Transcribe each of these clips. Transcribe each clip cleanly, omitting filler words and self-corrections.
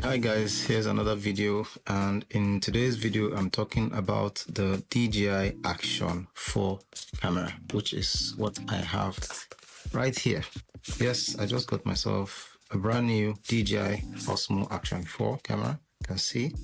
Hi guys, here's another video, and in today's video I'm talking about the DJI Action 4 camera, which is what I have right here. Yes, I just got myself a brand new DJI Osmo Action 4 camera, you can see.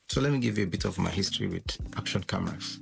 So let me give you a bit of my history with action cameras.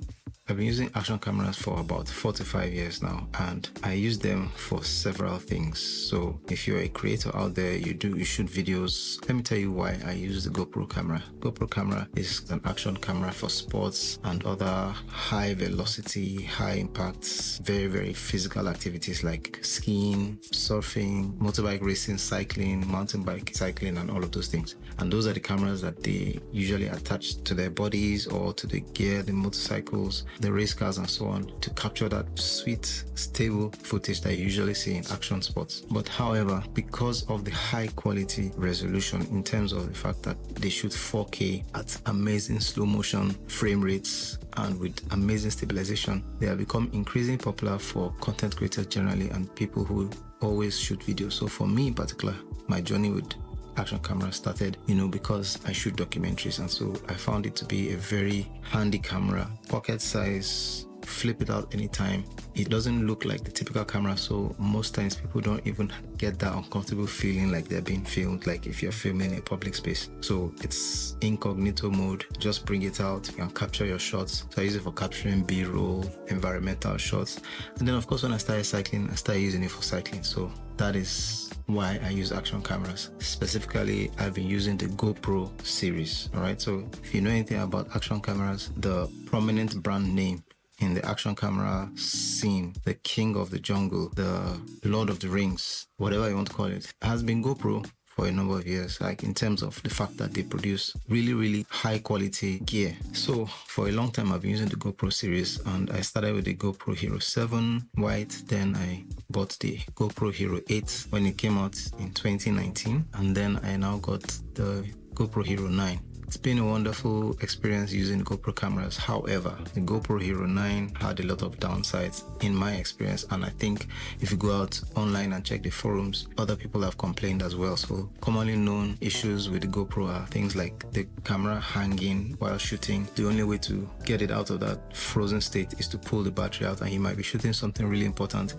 I've been using action cameras for about 4 to 5 years now, and I use them for several things. So if you're a creator out there, you shoot videos. Let me tell you why I use the GoPro camera. GoPro camera is an action camera for sports and other high velocity, high impact, very physical activities like skiing, surfing, motorbike racing, cycling, mountain bike cycling, and all of those things. And those are the cameras that they usually attach to their bodies or to the gear, the motorcycles, the race cars and so on, to capture that sweet, stable footage that you usually see in action sports. But however, because of the high quality resolution in terms of the fact that they shoot 4K at amazing slow motion frame rates and with amazing stabilization, they have become increasingly popular for content creators generally and people who always shoot videos. So for me in particular, my journey with action camera started, because I shoot documentaries, and so I found it to be a very handy camera, pocket size, flip it out anytime. It doesn't look like the typical camera, so most times people don't even get that uncomfortable feeling like they're being filmed, like if you're filming a public space. So it's incognito mode, just bring it out, you can capture your shots. So I use it for capturing B-roll, environmental shots, and then of course when I started cycling, I started using it for cycling. So that is why I use action cameras. Specifically, I've been using the GoPro series. All right, so if you know anything about action cameras, the prominent brand name in the action camera scene, the king of the jungle, the Lord of the Rings, whatever you want to call it, has been GoPro for a number of years, like in terms of the fact that they produce really high quality gear. So for a long time I've been using the GoPro series, and I started with the GoPro Hero 7 white, then I bought the GoPro Hero 8 when it came out in 2019, and then I now got the GoPro Hero 9. It's been a wonderful experience using GoPro cameras. However, the GoPro Hero 9 had a lot of downsides in my experience, and I think if you go out online and check the forums, other people have complained as well. So commonly known issues with the GoPro are things like the camera hanging while shooting. The only way to get it out of that frozen state is to pull the battery out, and you might be shooting something really important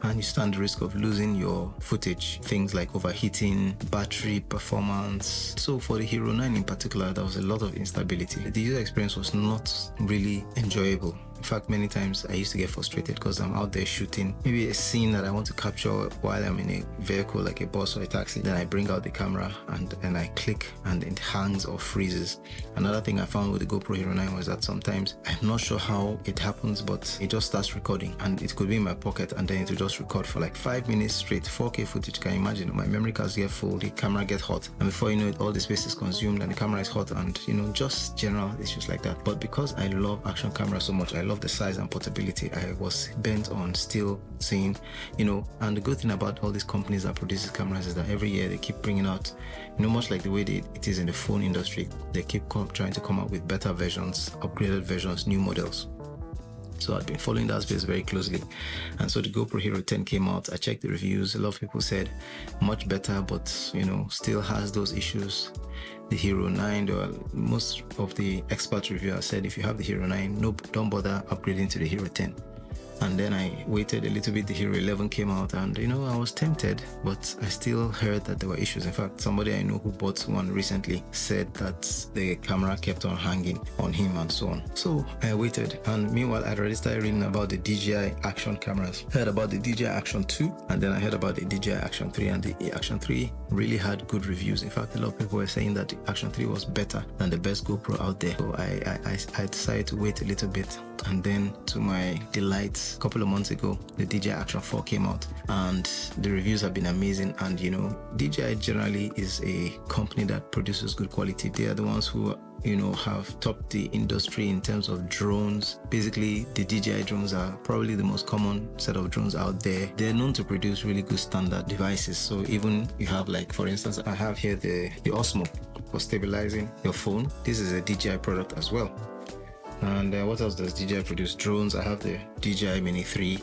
and you stand the risk of losing your footage. Things like overheating, battery performance. So for the Hero 9 in particular, there was a lot of instability. The user experience was not really enjoyable. In fact, many times I used to get frustrated because I'm out there shooting maybe a scene that I want to capture while I'm in a vehicle like a bus or a taxi. Then I bring out the camera and I click and it hangs or freezes. Another thing I found with the GoPro Hero 9 was that sometimes, I'm not sure how it happens, but it just starts recording, and it could be in my pocket and then it will just record for like 5 minutes straight. 4K footage, can you imagine? My memory cards get full, the camera gets hot, and before you know it, all the space is consumed and the camera is hot, and just general issues like that. But because I love action cameras so much, I love the size and portability, I was bent on still seeing, and the good thing about all these companies that produce cameras is that every year they keep bringing out, much like the way it is in the phone industry, they keep trying to come up with better versions, upgraded versions, new models. So I've been following that space very closely, and so the GoPro Hero 10 came out. I checked the reviews. A lot of people said much better, but still has those issues. The Hero 9, most of the expert reviewers said if you have the Hero 9, don't bother upgrading to the Hero 10. And then I waited a little bit, the Hero 11 came out, and I was tempted, but I still heard that there were issues. In fact, somebody I know who bought one recently said that the camera kept on hanging on him and so on. So I waited, and meanwhile I'd already started reading about the DJI Action cameras. Heard about the DJI Action 2, and then I heard about the DJI Action 3, and the Action 3 really had good reviews. In fact, a lot of people were saying that the Action 3 was better than the best GoPro out there. So I decided to wait a little bit, and then to my delight, a couple of months ago, the DJI Action 4 came out, and the reviews have been amazing. And DJI generally is a company that produces good quality. They are the ones who have topped the industry in terms of drones. Basically, the DJI drones are probably the most common set of drones out there. They're known to produce really good standard devices. So even you have, like, for instance, I have here the Osmo for stabilizing your phone. This is a DJI product as well. And what else does DJI produce? Drones. I have the DJI Mini 3.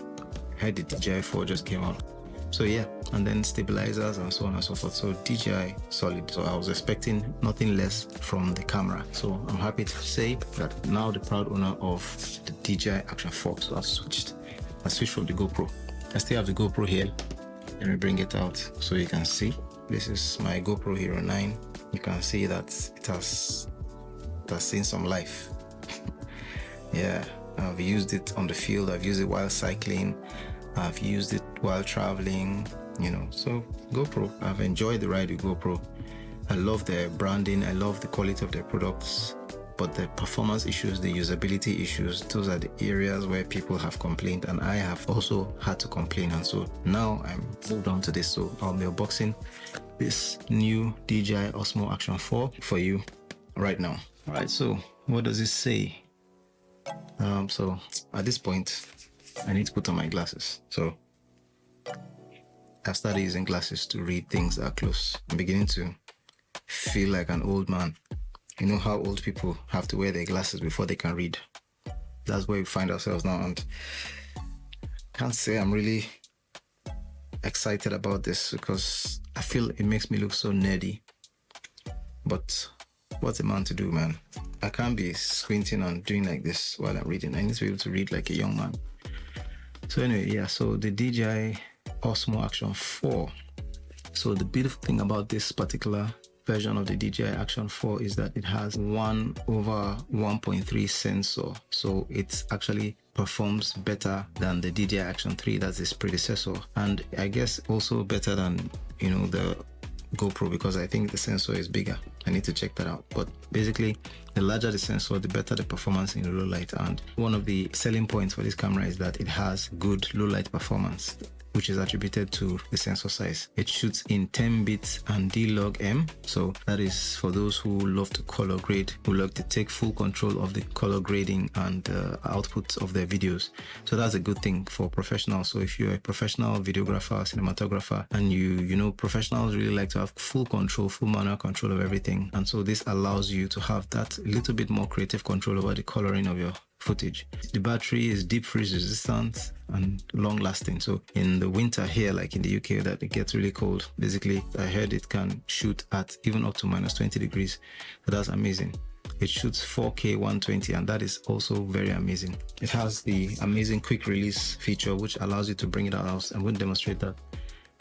I had the DJI 4 just came out. So yeah, and then stabilizers and so on and so forth. So DJI solid. So I was expecting nothing less from the camera. So I'm happy to say that now the proud owner of the DJI Action 4. So I switched from the GoPro. I still have the GoPro here. Let me bring it out so you can see. This is my GoPro Hero 9. You can see that it has seen some life. Yeah, I've used it on the field. I've used it while cycling. I've used it while traveling, you know. So GoPro, I've enjoyed the ride with GoPro. I love their branding. I love the quality of their products. But the performance issues, the usability issues, those are the areas where people have complained, and I have also had to complain. And so now I'm moved on to this. So I'll be unboxing this new DJI Osmo Action 4 for you right now. All right, so what does it say? So at this point, I need to put on my glasses. So I've started using glasses to read things that are close. I'm beginning to feel like an old man. You know how old people have to wear their glasses before they can read. That's where we find ourselves now, and I can't say I'm really excited about this because I feel it makes me look so nerdy. But what's a man to do, man? I can't be squinting and doing like this while I'm reading. I need to be able to read like a young man. So anyway, yeah, so the DJI Osmo Action 4. So the beautiful thing about this particular version of the DJI Action 4 is that it has 1/1.3 sensor. So it actually performs better than the DJI Action 3, that's its predecessor. And I guess also better than, you know, the GoPro, because I think the sensor is bigger. I need to check that out. But basically, the larger the sensor, the better the performance in low light. And one of the selling points for this camera is that it has good low light performance, which is attributed to the sensor size. It shoots in 10 bits and D-Log-M. So that is for those who love to color grade, who love to take full control of the color grading and output of their videos. So that's a good thing for professionals. So if you're a professional videographer, cinematographer, and you know, professionals really like to have full control, full manual control of everything. And so this allows you to have that little bit more creative control over the coloring of your footage. The battery is deep freeze resistant and long lasting. So in the winter here, like in the UK, that it gets really cold, basically I heard it can shoot at even up to -20 degrees. So that's amazing. It shoots 4K 120, and that is also very amazing. It has the amazing quick release feature, which allows you to bring it out. I'm going to demonstrate that.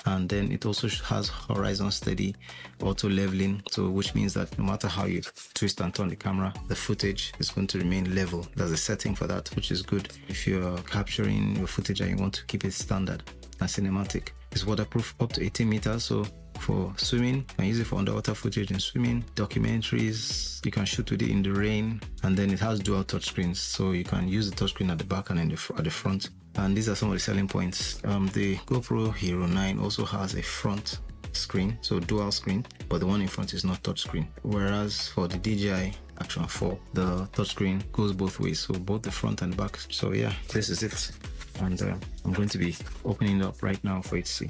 And then it also has horizon steady auto leveling, so which means that no matter how you twist and turn the camera, the footage is going to remain level. There's a setting for that, which is good if you're capturing your footage and you want to keep it standard and cinematic. It's waterproof up to 18 meters, so for swimming, you can use it for underwater footage in swimming, documentaries, you can shoot with it in the rain. And then it has dual touchscreens, so you can use the touchscreen at the back and at the front. And these are some of the selling points. The GoPro Hero 9 also has a front screen, so dual screen, but the one in front is not touchscreen. Whereas for the DJI Action 4, the touchscreen goes both ways, so both the front and back. So yeah, this is it. And I'm going to be opening it up right now for you to see.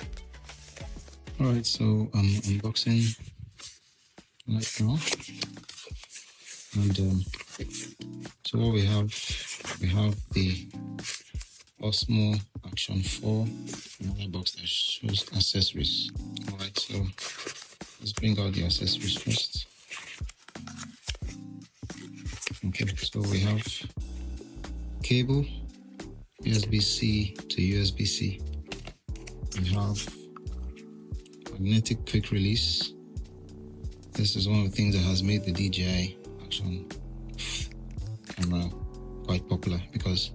Alright, so I'm unboxing right now. And so what we have the Osmo Action 4, another box that shows accessories. Alright, so let's bring out the accessories first. Okay, so we have cable, USB-C to USB-C. We have magnetic quick release. This is one of the things that has made the DJI Action camera quite popular, because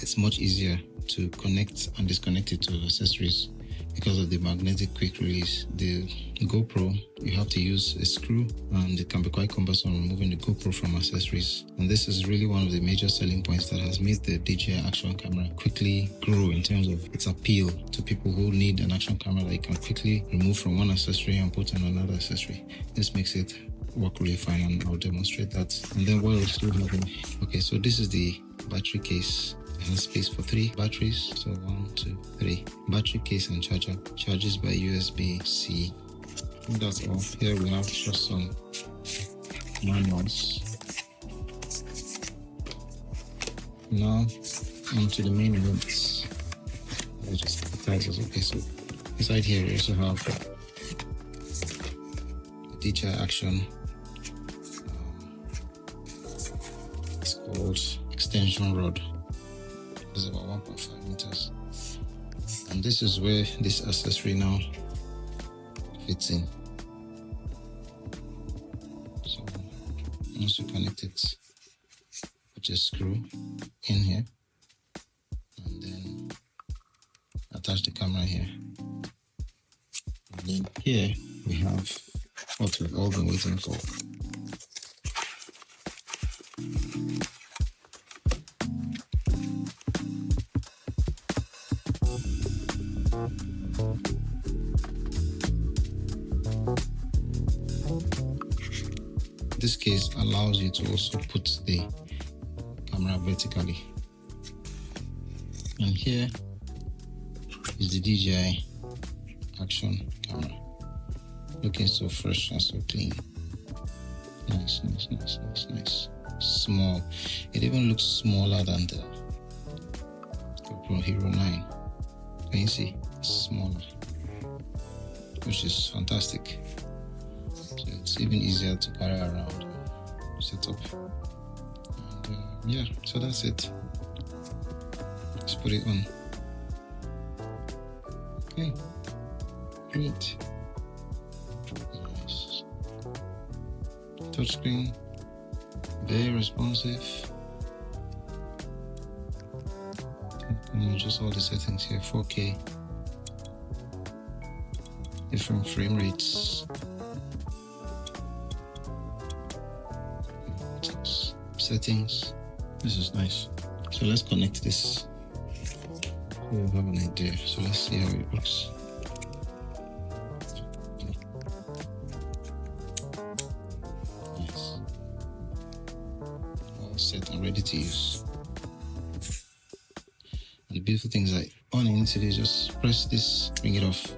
it's much easier to connect and disconnect it to accessories because of the magnetic quick release. The GoPro, you have to use a screw, and it can be quite cumbersome removing the GoPro from accessories. And this is really one of the major selling points that has made the DJI Action camera quickly grow in terms of its appeal to people who need an action camera that you can quickly remove from one accessory and put on another accessory. This makes it work really fine, and I'll demonstrate that. And then what else do we have? Okay, so this is the battery case. It has space for 3 batteries, so 1, 2, 3. Battery case and charger. Charges by USB-C. I think that's all. Here we have just some manuals. Now onto the main units. I just advertise. Okay, so Inside here we also have the DJI Action. It's called extension rod. It's about 1.5 meters. And this is where this accessory now fits in. So once you connect it, put a screw in here and then attach the camera here. And then here we have what we've all been waiting for. This case allows you to also put the camera vertically. And here is the DJI Action camera. Looking so fresh and so clean. Nice, nice, nice, nice, nice. Small. It even looks smaller than the GoPro Hero 9. Can you see? It's smaller, which is fantastic. So it's even easier to carry around, set up. And yeah, so that's it. Let's put it on. Okay, great. Nice. Touchscreen, very responsive. Just all the settings here, 4K, different frame rates, settings. This is nice. So let's connect this so we'll have an idea. So let's see how it works. Nice. All set and ready to use. And the beautiful thing is that all you need to do is just press this, bring it off,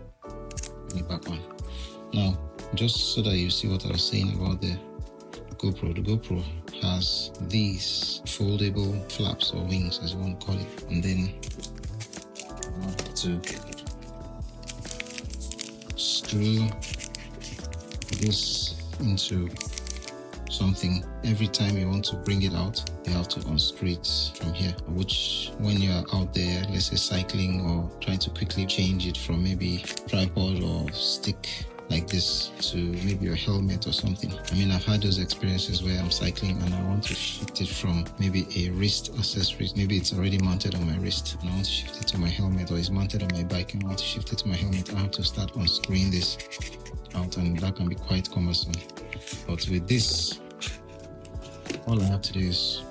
bring it back on. Now, just so that you see what I was saying about the GoPro has these foldable flaps or wings, as you want to call it, and then you have to screw this into something. Every time you want to bring it out, you have to unscrew it from here, which when you're out there, let's say cycling or trying to quickly change it from maybe tripod or stick like this to maybe your helmet or something. I mean, I've had those experiences where I'm cycling and I want to shift it from maybe a wrist accessory. Maybe it's already mounted on my wrist and I want to shift it to my helmet, or it's mounted on my bike and I want to shift it to my helmet. I have to start unscrewing this out, and that can be quite cumbersome. But with this, all I have to do is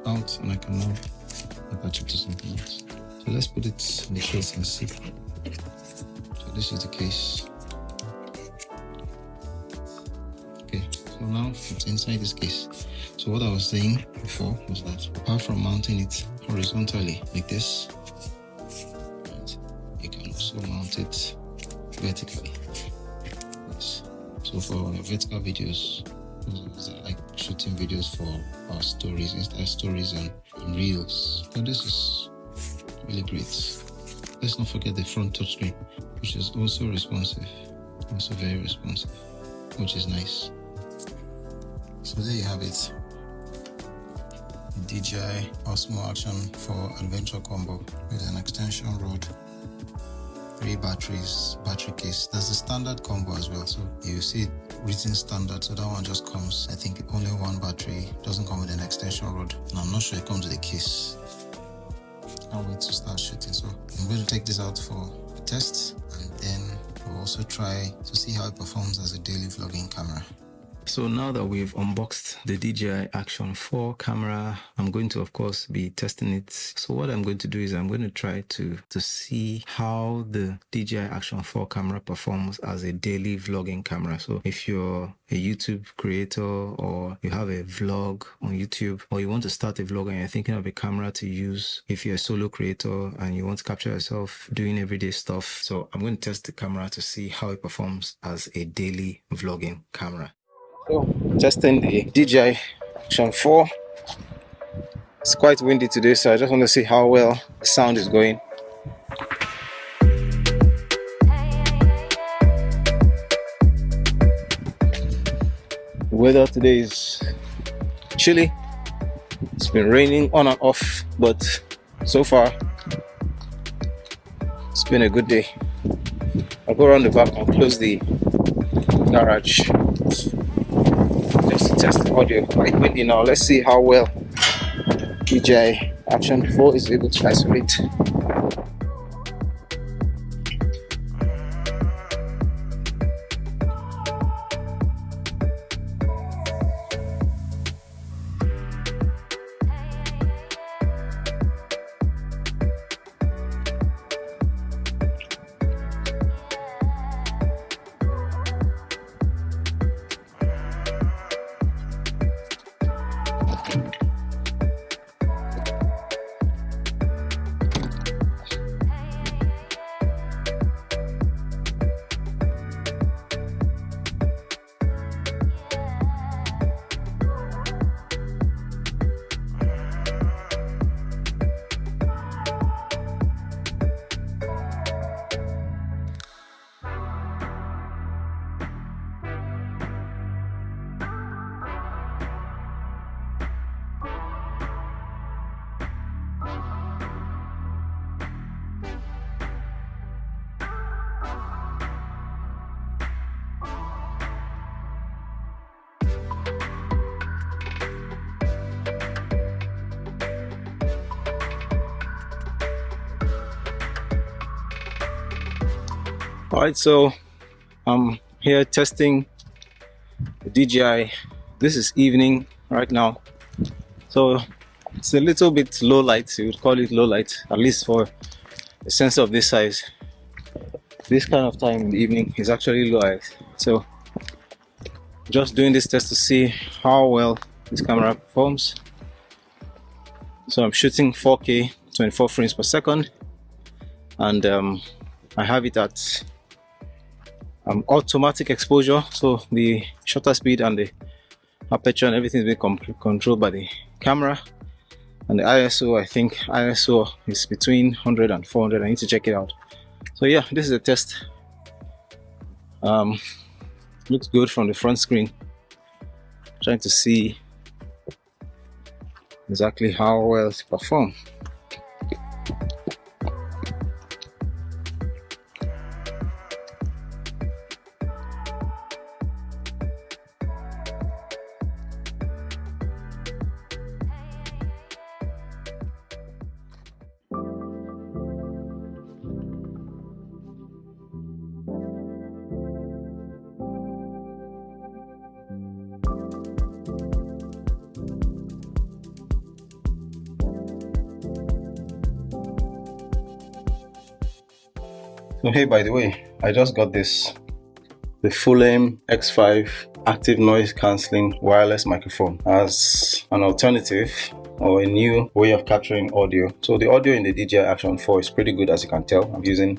out and I can now attach it to something else. So let's put it in the case and see. So this is the case. Okay, so now it's inside this case. So what I was saying before was that apart from mounting it horizontally like this, you can also mount it vertically. Yes. So for vertical videos, I like shooting videos for our stories, Insta stories and reels. So this is really great. Let's not forget the front touchscreen, which is also responsive, also very responsive, which is nice. So there you have it, DJI Osmo Action 4 Adventure Combo with an extension rod, 3 batteries, battery case. There's a standard combo as well, so you see it written standard, so that one just comes, I think, only 1 battery, doesn't come with an extension rod, and I'm not sure it comes with a case. Can't wait to start shooting. So I'm going to take this out for a test, and then we'll also try to see how it performs as a daily vlogging camera. So now that we've unboxed the DJI Action 4 camera, I'm going to, of course, be testing it. So what I'm going to do is I'm going to try to see how the DJI Action 4 camera performs as a daily vlogging camera. So if you're a YouTube creator or you have a vlog on YouTube, or you want to start a vlog and you're thinking of a camera to use if you're a solo creator and you want to capture yourself doing everyday stuff. So I'm going to test the camera to see how it performs as a daily vlogging camera. So testing the DJI Action 4. It's quite windy today, so I just want to see how well the sound is going. The weather today is chilly. It's been raining on and off, but so far it's been a good day. I'll go around the back and close the garage just to test the audio. Quite windy now. Let's see how well DJI Action 4 is able to isolate. Alright, so I'm here testing the DJI. This is evening right now, so it's a little bit low light. You would call it low light, at least for a sensor of this size. This kind of time in the evening is actually low light. So just doing this test to see how well this camera performs. So I'm shooting 4K 24 frames per second, and I have it at automatic exposure, so the shutter speed and the aperture and everything is being controlled by the camera. And the ISO, I think ISO is between 100 and 400. I need to check it out. So yeah, this is a test. Looks good from the front screen. Trying to see exactly how well it performs. So hey, by the way, I just got this, the Fulham X5 active noise cancelling wireless microphone as an alternative or a new way of capturing audio. So the audio in the DJI Action 4 is pretty good, as you can tell. I'm using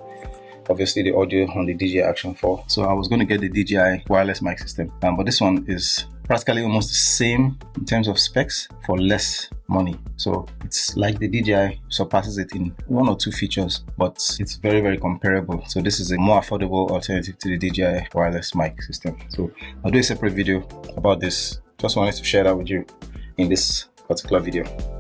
obviously the audio on the DJI Action 4. So I was going to get the DJI wireless mic system, but this one is practically almost the same in terms of specs for less money. So it's like the DJI surpasses it in one or two features, but it's very, very comparable. So this is a more affordable alternative to the DJI wireless mic system. So I'll do a separate video about this. Just wanted to share that with you in this particular video.